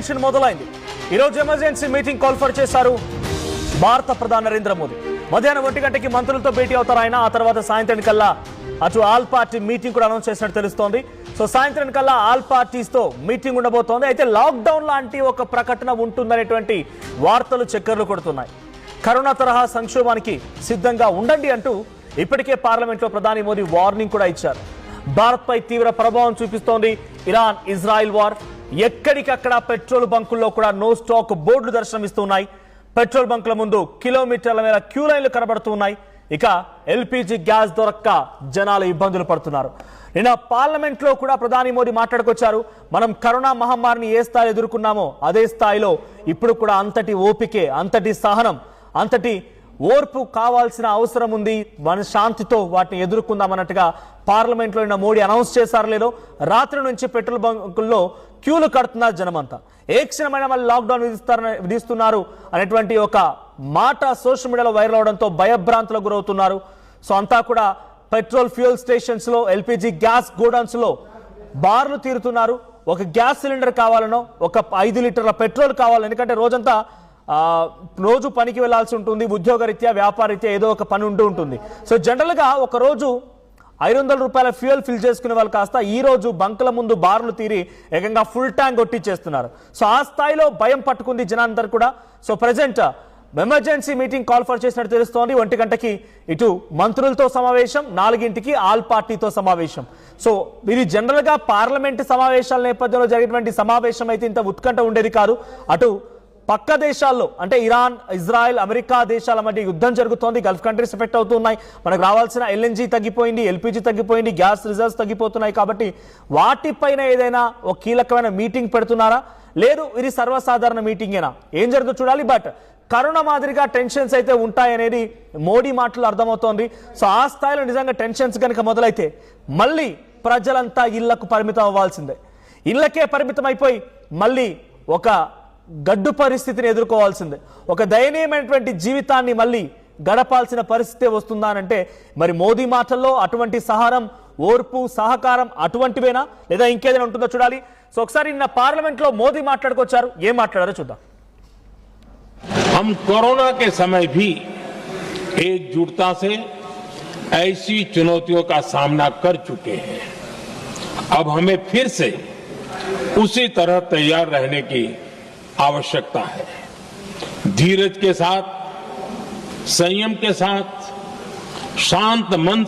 Tension మొదలైంది. ఈ రోజు ఎమర్జెన్సీ మీటింగ్ కాల్ఫర్ చేశారు భారత ప్రధాని నరేంద్ర మోదీ. మధ్యాహ్నం 1 గంటకి మంత్రులతో భేటీ అవుతారు ఆయన. ఆ తర్వాత సాయంత్రం కల్లా అటు ఆల్ పార్టీ మీటింగ్ కూడా అనౌన్స్ చేసినట్టు తెలుస్తోంది. సో సాయంత్రం కల్లా ఆల్ పార్టీస్ తో మీటింగ్ ఉండబోతోంది. అయితే లాక్డౌన్ లాంటి ఒక ప్రకటన ఉంటుందనేటువంటి వార్తలు చక్కర్లు కొడుతున్నాయి. కరోనా తరహా సంక్షోభానికి సిద్ధంగా ఉండండి అంటూ ఇప్పటికే పార్లమెంట్లో ప్రధాని మోదీ వార్నింగ్ కూడా ఇచ్చారు. భారత్ పై తీవ్ర ప్రభావం చూపిస్తోంది ఇరాన్ ఇజ్రాయిల్ వార్. ఎక్కడికక్కడ పెట్రోల్ బంకుల్లో కూడా నో స్టాక్ బోర్డులు దర్శనమిస్తున్నాయి. పెట్రోల్ బంకుల ముందు కిలోమీటర్ల మేర క్యూ లైన్లు కనబడుతున్నాయి. ఇక ఎల్పీజీ గ్యాస్ దొరక్క జనాలు ఇబ్బందులు పడుతున్నారు. నిన్న పార్లమెంట్ లో కూడా ప్రధాని మోదీ మాట్లాడుకొచ్చారు. మనం కరోనా మహమ్మారిని ఏ స్థాయిలో ఎదుర్కొన్నామో అదే స్థాయిలో ఇప్పుడు కూడా అంతటి ఓపికే, అంతటి సహనం, అంతటి ఓర్పు కావాల్సిన అవసరం ఉంది. మన శాంతితో వాటిని ఎదుర్కొందామన్నట్టుగా పార్లమెంట్ లో నిన్న మోడీ అనౌన్స్ చేశారు. లేదో రాత్రి నుంచి పెట్రోల్ బంకుల్లో క్యూలు కడుతున్నారు జనమంతా. ఏ క్షణమైన మళ్ళీ లాక్డౌన్ విధిస్తున్నారు అనేటువంటి ఒక మాట సోషల్ మీడియాలో వైరల్ అవడంతో భయభ్రాంతులకు గురవుతున్నారు. సో అంతా కూడా పెట్రోల్ ఫ్యూయల్ స్టేషన్స్ లో, ఎల్పీజీ గ్యాస్ గోడౌన్స్ లో బార్లు తీరుతున్నారు. ఒక గ్యాస్ సిలిండర్ కావాలనో, ఒక 5 లీటర్ల పెట్రోల్ కావాలని, ఎందుకంటే రోజంతా రోజు పనికి వెళ్లాల్సి ఉంటుంది. ఉద్యోగరీత్యా, వ్యాపారరీత్యా ఏదో ఒక పని ఉంటూ ఉంటుంది. సో జనరల్ గా ఒక రోజు 500 రూపాయల ఫ్యూయల్ ఫిల్ చేసుకునే వాళ్ళు కాస్త ఈ రోజు బంకుల ముందు బార్లు తీరి ఏకంగా ఫుల్ ట్యాంక్ కొట్టించేస్తున్నారు. సో ఆ స్థాయిలో భయం పట్టుకుంది జనాలందరూ కూడా. So present emergency meeting call for చేసినట్టు తెలుస్తోంది. 1 గంటకి ఇటు మంత్రులతో సమావేశం, 4ంటికి ఆల్ పార్టీతో సమావేశం. సో ఇది జనరల్ గా పార్లమెంట్ సమావేశాల నేపథ్యంలో జరిగినటువంటి సమావేశం అయితే ఇంత ఉత్కంఠ ఉండేది కాదు. అటు పక్క దేశాల్లో అంటే ఇరాన్, ఇజ్రాయెల్, అమెరికా దేశాల మధ్య యుద్ధం జరుగుతోంది. గల్ఫ్ కంట్రీస్ ఎఫెక్ట్ అవుతున్నాయి. మనకు రావాల్సిన ఎల్ఎన్జీ తగ్గిపోయింది, ఎల్పీజీ తగ్గిపోయింది, గ్యాస్ రిజర్వ్స్ తగ్గిపోతున్నాయి. కాబట్టి వాటిపైన ఏదైనా ఒక కీలకమైన మీటింగ్ పెడుతున్నారా, లేదు ఇది సర్వసాధారణ మీటింగేనా, ఏం జరుగుతుందో చూడాలి. బట్ కరోనా మాదిరిగా టెన్షన్స్ అయితే ఉంటాయనేది మోడీ మాటలు అర్థమవుతోంది. సో ఆ స్థాయిలో నిజంగా టెన్షన్స్ కనుక మొదలైతే మళ్ళీ ప్రజలంతా ఇళ్లకు పరిమితం అవ్వాల్సిందే. ఇళ్లకే పరిమితం అయిపోయి మళ్ళీ ఒక గడ్డు పరిస్థితిని ఎదుర్కోవాల్సిందే. ఒక దయనీయమైనటువంటి జీవితాన్ని మళ్ళీ గడపాల్సిన పరిస్థితి వస్తుందా అంటే మరి మోదీ మాటల్లో అటువంటి సహారం, ఓర్పు, సహకారం అటువంటివేనా లేదా ఇంకేదైనా ఉంటుందో చూడాలి. సో ఒకసారి నిన్న పార్లమెంట్ లో మోదీ మాట్లాడుకొచ్చారు. ఏం మాట్లాడారో చూద్దాం. हम कोरोना के समय भी एकजुटता से ऐसी चुनौतियों का सामना कर चुके हैं. अब हमें फिर से उसी तरह तैयार रहने की आवश्यकता है. धीरज के साथ, संयम के साथ, शांत मन